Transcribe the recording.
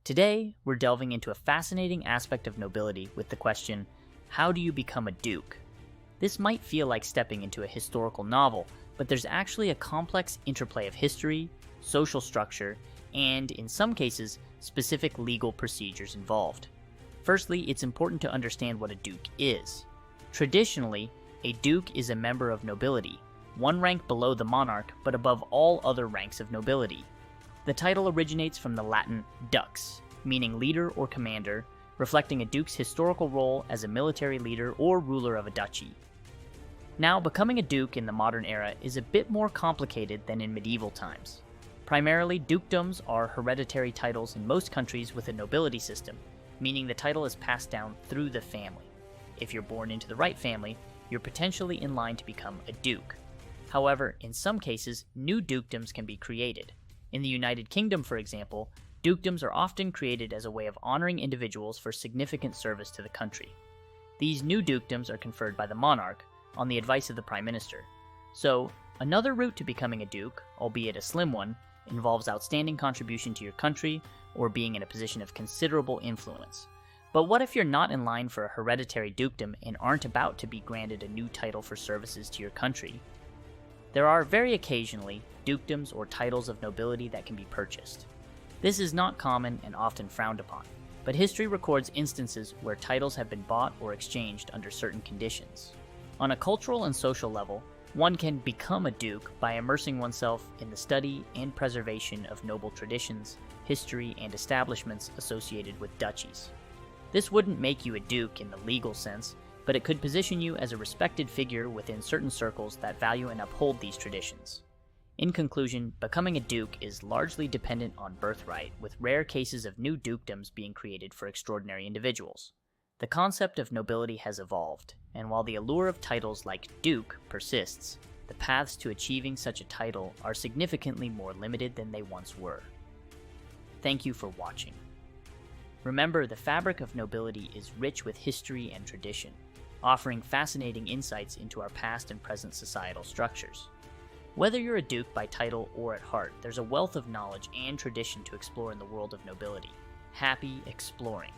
Today, we're delving into a fascinating aspect of nobility with the question, how do you become a duke? This might feel like stepping into a historical novel, but there's actually a complex interplay of history, social structure, and, in some cases, specific legal procedures involved. Firstly, it's important to understand what a duke is. Traditionally, a duke is a member of nobility, one rank below the monarch but above all other ranks of nobility. The title originates from the Latin dux, meaning leader or commander, reflecting a duke's historical role as a military leader or ruler of a duchy. Now, becoming a duke in the modern era is a bit more complicated than in medieval times. Primarily, dukedoms are hereditary titles in most countries with a nobility system, meaning the title is passed down through the family. If you're born into the right family, you're potentially in line to become a duke. However, in some cases, new dukedoms can be created. In the United Kingdom, for example, dukedoms are often created as a way of honoring individuals for significant service to the country. These new dukedoms are conferred by the monarch, on the advice of the Prime Minister. So, another route to becoming a duke, albeit a slim one, involves outstanding contribution to your country or being in a position of considerable influence. But what if you're not in line for a hereditary dukedom and aren't about to be granted a new title for services to your country? There are very occasionally dukedoms or titles of nobility that can be purchased. This is not common and often frowned upon, but history records instances where titles have been bought or exchanged under certain conditions. On a cultural and social level, one can become a duke by immersing oneself in the study and preservation of noble traditions, history, and establishments associated with duchies. This wouldn't make you a duke in the legal sense, but it could position you as a respected figure within certain circles that value and uphold these traditions. In conclusion, becoming a duke is largely dependent on birthright, with rare cases of new dukedoms being created for extraordinary individuals. The concept of nobility has evolved, and while the allure of titles like duke persists, the paths to achieving such a title are significantly more limited than they once were. Thank you for watching. Remember, the fabric of nobility is rich with history and tradition, offering fascinating insights into our past and present societal structures. Whether you're a duke by title or at heart, there's a wealth of knowledge and tradition to explore in the world of nobility. Happy exploring!